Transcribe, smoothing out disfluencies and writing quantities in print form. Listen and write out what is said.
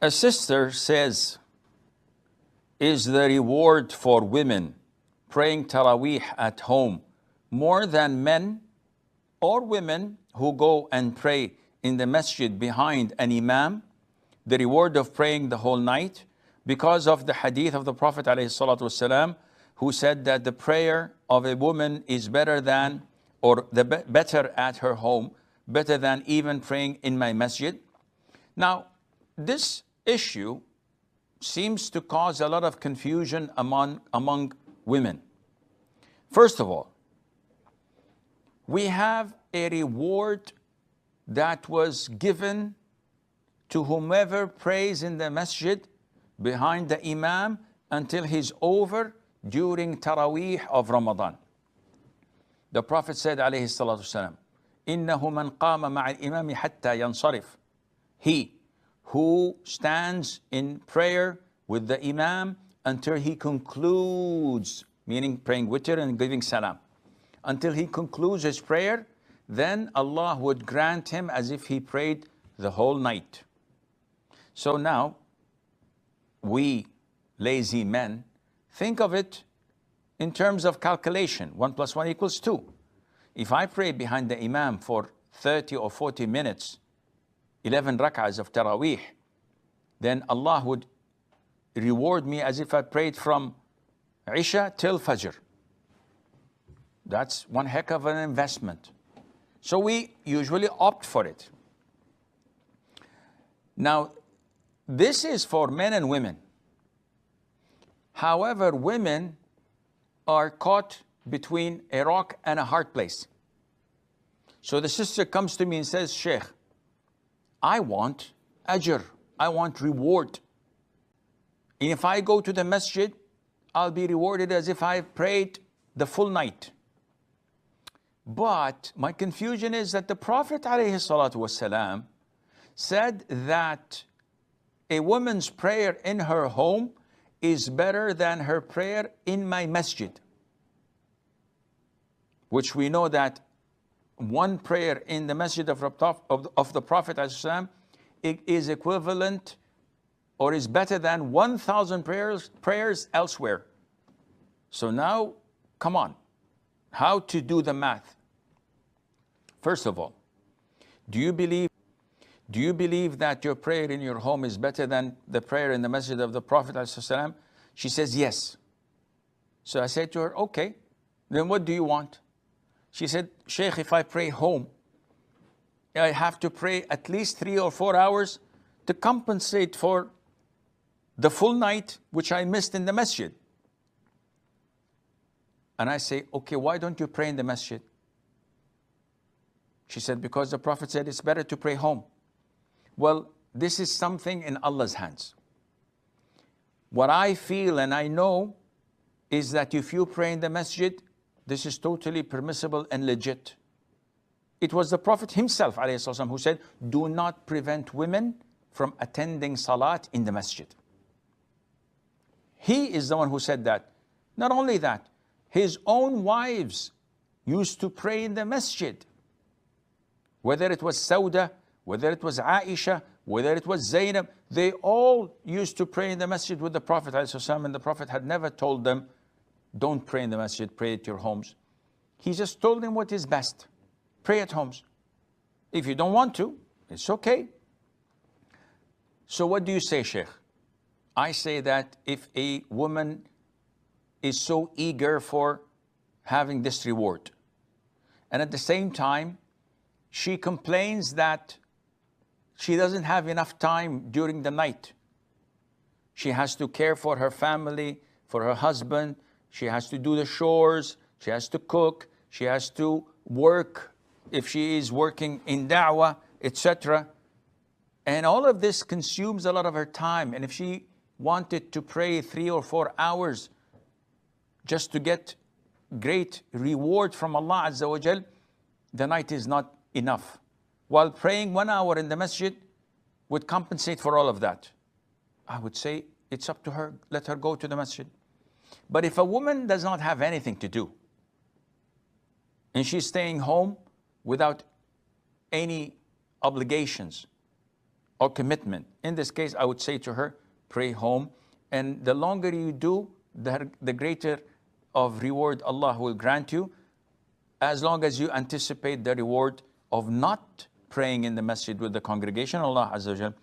A sister says, is the reward for women praying Taraweeh at home more than men or women who go and pray in the masjid behind an imam, the reward of praying the whole night? Because of the hadith of the Prophet ﷺ, who said that the prayer of a woman is better than, or better at her home, better than even praying in my masjid. Now, this issue seems to cause a lot of confusion among women. First of all, we have a reward that was given to whomever prays in the masjid behind the imam until he's over during Taraweeh of Ramadan. The Prophet said, alayhi salatu wasalam, إِنَّهُ مَنْ قَامَ مَعَ الْإِمَامِ حَتَّى يَنْصَرِفْ. He who stands in prayer with the imam until he concludes, meaning praying witr and giving salam, until he concludes his prayer, then Allah would grant him as if he prayed the whole night. So now, we lazy men think of it in terms of calculation. 1 + 1 = 2. If I pray behind the imam for 30 or 40 minutes, 11 rak'ahs of Taraweeh, then Allah would reward me as if I prayed from Isha till Fajr. That's one heck of an investment. So we usually opt for it. Now, this is for men and women. However, women are caught between a rock and a hard place. So the sister comes to me and says, Sheikh, I want ajr, I want reward. And if I go to the masjid, I'll be rewarded as if I prayed the full night. But my confusion is that the Prophet ﷺ said that a woman's prayer in her home is better than her prayer in my masjid. Which we know that one prayer in the masjid of the Prophet ﷺ is equivalent or is better than 1,000 prayers elsewhere. So now, come on, how to do the math? First of all, do you believe that your prayer in your home is better than the prayer in the masjid of the Prophet ﷺ? She says, yes. So I said to her, okay, then what do you want? She said, Sheikh, if I pray home, I have to pray at least 3 or 4 hours to compensate for the full night which I missed in the masjid. And I say, okay, why don't you pray in the masjid? She said, because the Prophet said it's better to pray home. Well, this is something in Allah's hands. What I feel and I know is that if you pray in the masjid, this is totally permissible and legit. It was the Prophet himself ﷺ who said, do not prevent women from attending salat in the masjid. He is the one who said that. Not only that, his own wives used to pray in the masjid. Whether it was Sauda, whether it was Aisha, whether it was Zainab, they all used to pray in the masjid with the Prophet ﷺ, and the Prophet had never told them, don't pray in the masjid, pray at your homes. He just told them what is best. Pray at homes. If you don't want to, it's okay. So what do you say, Sheikh? I say that if a woman is so eager for having this reward, and at the same time, she complains that she doesn't have enough time during the night. She has to care for her family, for her husband. She has to do the chores. She has to cook. She has to work if she is working in da'wah, etc. And all of this consumes a lot of her time. And if she wanted to pray 3 or 4 hours just to get great reward from Allah Azza wa Jal, the night is not enough. While praying 1 hour in the masjid would compensate for all of that. I would say it's up to her, let her go to the masjid. But if a woman does not have anything to do, and she's staying home without any obligations, or commitment. In this case, I would say to her, pray home. And the longer you do, the greater of reward Allah will grant you, as long as you anticipate the reward of not praying in the masjid with the congregation. Allah Azza wa Jal